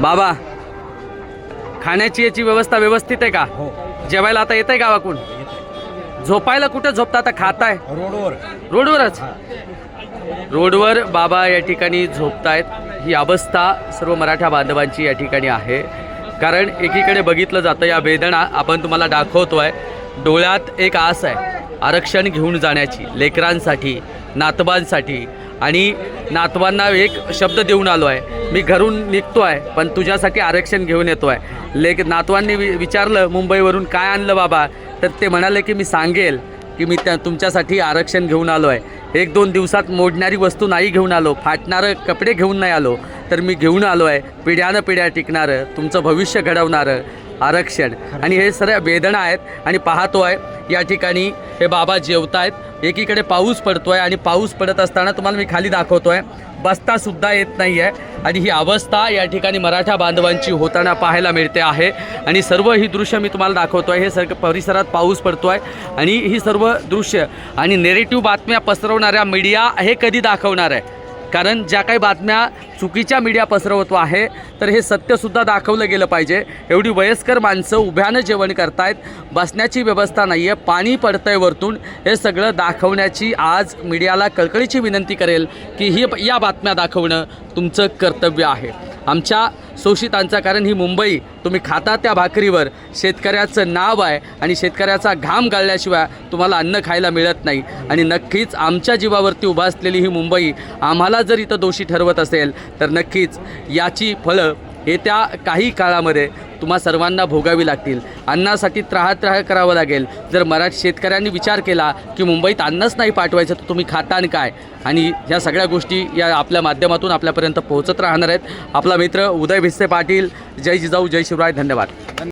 बाबा, खाण्याची याची व्यवस्था व्यवस्थित आहे का? हो, जेवायला आता येत आहे गावाकडून? झोपायला कुठं झोपता आता? खाताय रोडवर. रोडवरच? रोडवर बाबा या ठिकाणी झोपतायत. ही अवस्था सर्व मराठा बांधवांची या ठिकाणी आहे. कारण एकीकडे बघितलं जातं, या वेदना आपण तुम्हाला दाखवतोय. डोळ्यात एक आस आहे आरक्षण घेऊन जाण्याची, लेकरांसाठी, नातवांसाठी. आणि नातवांना एक शब्द देऊन आलो आहे, मी घरून निघतो आहे पण तुझ्यासाठी आरक्षण घेऊन येतो आहे. नातवांनी विचारलं मुंबईवरून काय आणलं बाबा, तर ते म्हणाले की मी सांगेल की मी तुमच्यासाठी आरक्षण घेऊन आलो आहे. 1-2 दिवसात मोडणारी वस्तू नाही घेऊन आलो, फाटणारं कपडे घेऊन नाही आलो, तर मी घेऊन आलो आहे पिढ्यानं पिढ्या टिकणारं, तुमचं भविष्य घडवणारं आरक्षण. आणि हे सर्व वेदना आहेत. आणि पाहतो आहे या ठिकाणी हे बाबा जेवत आहेत. एकीकडे पाऊस पडतो आहे आणि पाऊस पडत असताना तुम्हाला मी खाली दाखवतो आहे, बसतासुद्धा येत नाही आहे. आणि ही अवस्था या ठिकाणी मराठा बांधवांची होताना पाहायला मिळते आहे. आणि सर्व ही दृश्य मी तुम्हाला दाखवतो आहे. हे सगळं परिसरात पाऊस पडतो आहे आणि ही सर्व दृश्य आणि नेरेटिव्ह बातम्या पसरवणाऱ्या मीडिया हे कधी दाखवणार आहे? कारण ज्या काही बातम्या चुकीच्या मीडिया पसरवतो आहे, तर हे सत्यसुद्धा दाखवलं गेलं पाहिजे. एवढी वयस्कर माणसं उभ्यानं जेवण करतायत, बसण्याची व्यवस्था नाही आहे, पाणी पडतं आहे वरतून. हे सगळं दाखवण्याची आज मीडियाला कळकळीची विनंती करेल की या बातम्या दाखवणं तुमचं कर्तव्य आहे आमच्या शोषितांचा. कारण ही मुंबई तुम्ही खाता त्या भाकरीवर शेतकऱ्याचं नाव आहे आणि शेतकऱ्याचा घाम गाळल्याशिवाय तुम्हाला अन्न खायला मिळत नाही. आणि नक्कीच आमच्या जीवावरती उभा असलेली ही मुंबई आम्हाला जर इथं दोषी ठरवत असेल, तर नक्कीच याची फळं येत्या काही काळामध्ये तुम्हा सर्वांना भोगावी लागतील. अन्नासाठी त्राह करावं लागेल. जर मराठी शेतकऱ्यांनी विचार केला की मुंबईत अन्नच नाही पाठवायचं, तर तुम्ही खाता आणि काय? आणि ह्या सगळ्या गोष्टी या आपल्या माध्यमातून आपल्यापर्यंत पोहोचत राहणार आहेत. आपला मित्र उदय भिस्से पाटील. जय जिजाऊ, जय शिवराय. धन्यवाद.